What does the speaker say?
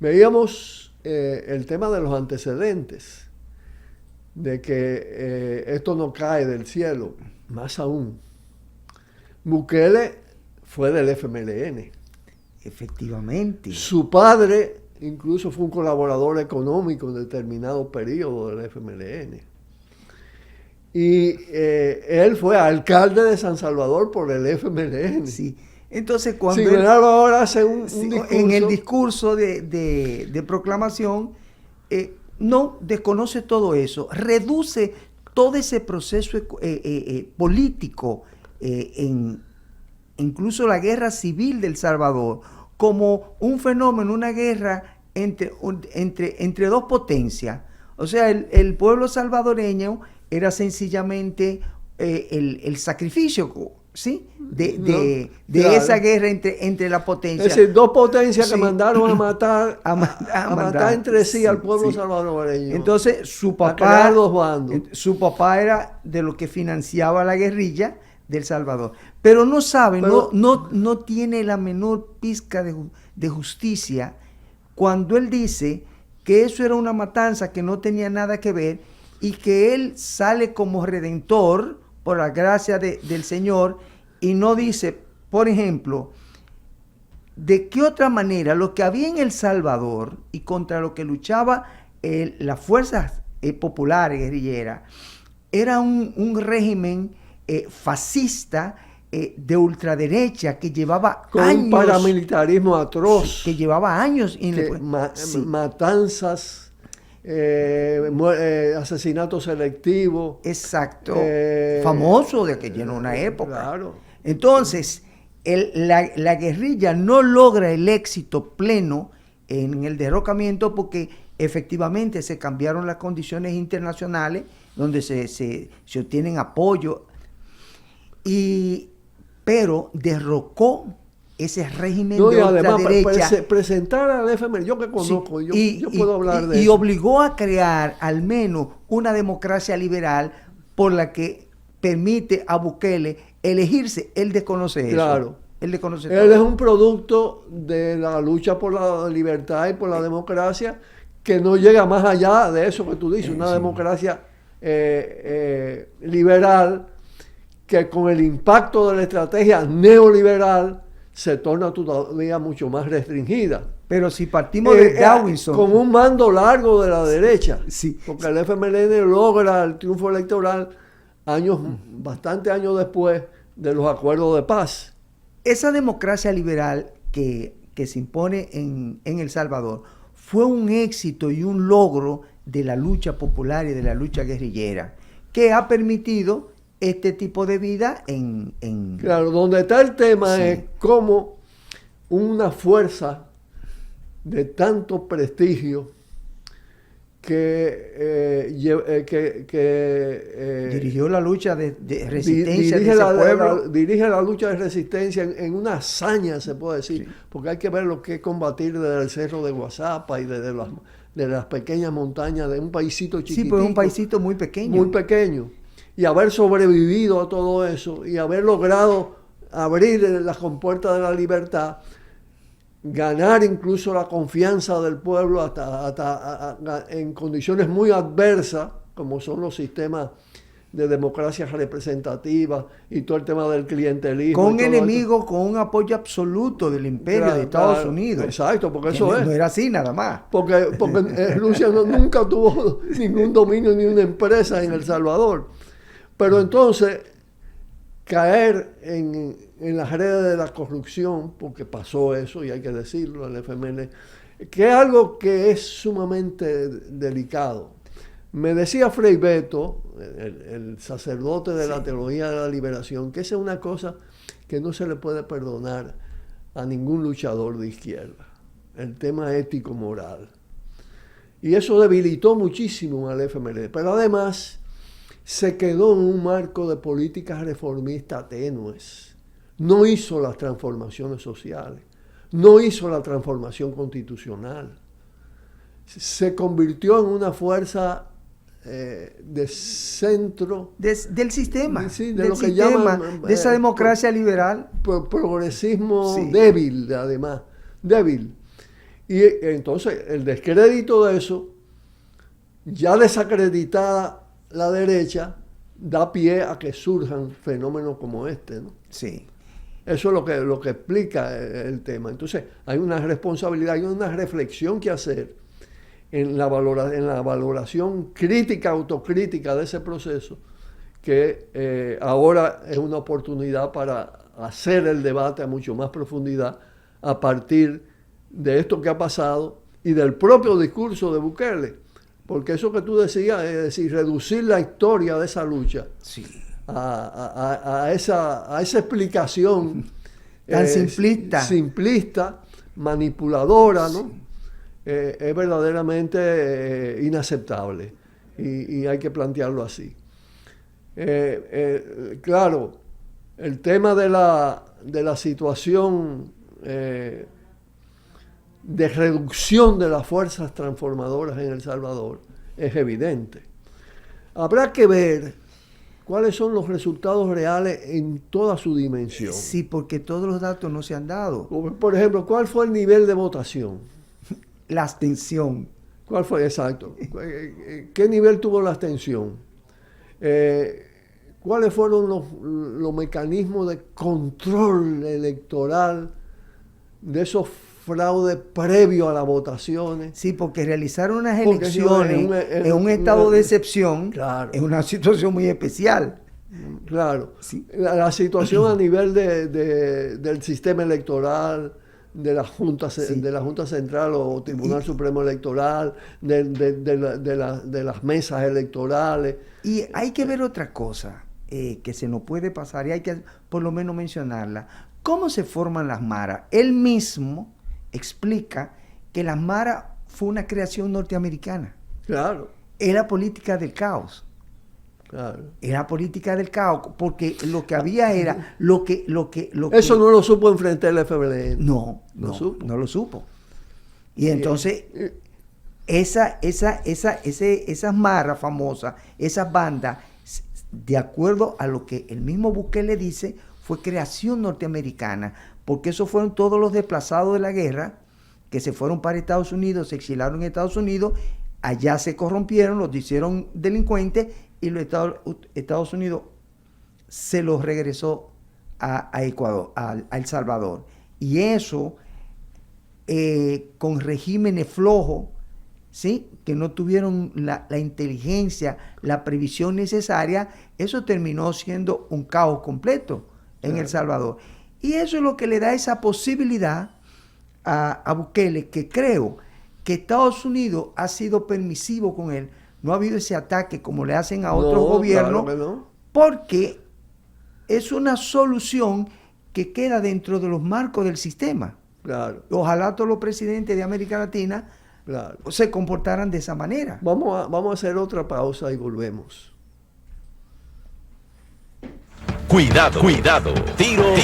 Veíamos el tema de los antecedentes, de que esto no cae del cielo. Más aún, Bukele fue del FMLN. Efectivamente. Su padre incluso fue un colaborador económico en determinado periodo del FMLN. Y él fue alcalde de San Salvador por el FMLN. Sí. Entonces, cuando él ahora hace un discurso, en el discurso de proclamación, no desconoce todo eso, reduce todo ese proceso político, incluso la guerra civil del Salvador, como un fenómeno, una guerra entre dos potencias. O sea, el pueblo salvadoreño era sencillamente el sacrificio, ¿sí? de claro, esa guerra entre la potencia. Es decir, dos potencias sí, que mandaron a matar entre sí al pueblo salvadoreño. Entonces, su papá era de los que financiaba la guerrilla del Salvador. Pero no sabe, no tiene la menor pizca de justicia cuando él dice que eso era una matanza que no tenía nada que ver y que él sale como redentor por la gracia del Señor, y no dice, por ejemplo, de qué otra manera lo que había en El Salvador y contra lo que luchaba las fuerzas populares guerrilleras era un régimen fascista, de ultraderecha, que llevaba con años, un paramilitarismo atroz, que llevaba años matanzas, asesinatos selectivos. Exacto. Famoso de aquella en una época. Claro. Entonces, la guerrilla no logra el éxito pleno en el derrocamiento porque efectivamente se cambiaron las condiciones internacionales donde se obtienen apoyo, pero derrocó ese régimen de ultraderecha. Presentar al FMLN, yo que conozco, yo puedo hablar de eso. Y obligó a crear al menos una democracia liberal por la que permite a Bukele elegirse. Él desconoce eso. Claro. Él desconoce todo. Él es un producto de la lucha por la libertad y por la democracia que no llega más allá de eso que tú dices, una democracia liberal que con el impacto de la estrategia neoliberal se torna todavía mucho más restringida. Pero si partimos de Dawinson, con un mando largo de la derecha, sí, porque el FMLN logra el triunfo electoral bastantes años después de los acuerdos de paz. Esa democracia liberal que se impone en El Salvador fue un éxito y un logro de la lucha popular y de la lucha guerrillera, que ha permitido este tipo de vida Claro, donde está el tema es cómo una fuerza de tanto prestigio que dirigió la lucha de resistencia de ese pueblo. Dirige la lucha de resistencia en una hazaña, se puede decir, porque hay que ver lo que es combatir desde el cerro de Guazapa y desde las pequeñas montañas de un paisito chiquitito. Sí, pues un paisito muy pequeño. Muy pequeño. Y haber sobrevivido a todo eso y haber logrado abrir las compuertas de la libertad, ganar incluso la confianza del pueblo hasta en condiciones muy adversas, como son los sistemas de democracia representativa y todo el tema del clientelismo. Con enemigos, con un apoyo absoluto del imperio de Estados Unidos. Exacto, porque eso no era así nada más. Porque Rusia nunca tuvo ningún dominio ni una empresa en El Salvador. Pero entonces, caer en las redes de la corrupción, porque pasó eso, y hay que decirlo, el FMLN, que es algo que es sumamente delicado. Me decía Frei Beto, el sacerdote de la teología de la liberación, que esa es una cosa que no se le puede perdonar a ningún luchador de izquierda, el tema ético-moral. Y eso debilitó muchísimo al FMLN, pero además se quedó en un marco de políticas reformistas tenues. No hizo las transformaciones sociales, no hizo la transformación constitucional. Se convirtió en una fuerza de centro del sistema, sí, de lo que llaman de esa democracia liberal, progresismo débil, además débil, Y entonces el descrédito de eso, ya desacreditada la derecha, da pie a que surjan fenómenos como este, ¿no? Sí. Eso es lo que explica el tema. Entonces, hay una responsabilidad, hay una reflexión que hacer en la valoración crítica, autocrítica de ese proceso, que ahora es una oportunidad para hacer el debate a mucho más profundidad a partir de esto que ha pasado y del propio discurso de Bukele. Porque eso que tú decías, es decir, reducir la historia de esa lucha. Sí. A esa explicación tan simplista, manipuladora, ¿no? Sí. Es verdaderamente inaceptable y hay que plantearlo así. Claro, el tema de la situación de reducción de las fuerzas transformadoras en El Salvador es evidente. Habrá que ver cuáles son los resultados reales en toda su dimensión. Sí, porque todos los datos no se han dado. Por ejemplo, ¿cuál fue el nivel de votación? La abstención. ¿Cuál fue? Exacto. ¿Qué nivel tuvo la abstención? ¿Cuáles fueron los mecanismos de control electoral de esos fraudes previos a las votaciones? Sí, porque realizaron unas elecciones en un estado de excepción, claro, es una situación muy especial. Claro. Sí. La situación a nivel del sistema electoral, de la Junta, sí, de la Junta Central o Tribunal Supremo Electoral, de las mesas electorales. Y hay que ver otra cosa que se nos puede pasar y hay que por lo menos mencionarla. ¿Cómo se forman las maras? Él mismo explica que las maras fue una creación norteamericana. Claro. Era política del caos. Claro. Era política del caos, porque lo que había era lo que eso no lo supo enfrentar el FBLN. No lo supo. Y entonces esas maras famosas, esas bandas, de acuerdo a lo que el mismo Bukele dice, fue creación norteamericana, porque esos fueron todos los desplazados de la guerra que se fueron para Estados Unidos, se exilaron en Estados Unidos, allá se corrompieron, los hicieron delincuentes y los Estados Unidos se los regresó a Ecuador, a El Salvador. Y eso, con regímenes flojos, ¿sí?, que no tuvieron la inteligencia, la previsión necesaria, eso terminó siendo un caos completo en El Salvador. Y eso es lo que le da esa posibilidad a Bukele, que creo que Estados Unidos ha sido permisivo con él. No ha habido ese ataque como le hacen a otros gobiernos, claro, no, porque es una solución que queda dentro de los marcos del sistema. Claro. Ojalá todos los presidentes de América Latina, claro, se comportaran de esa manera. Vamos a hacer otra pausa y volvemos. Cuidado. Tiro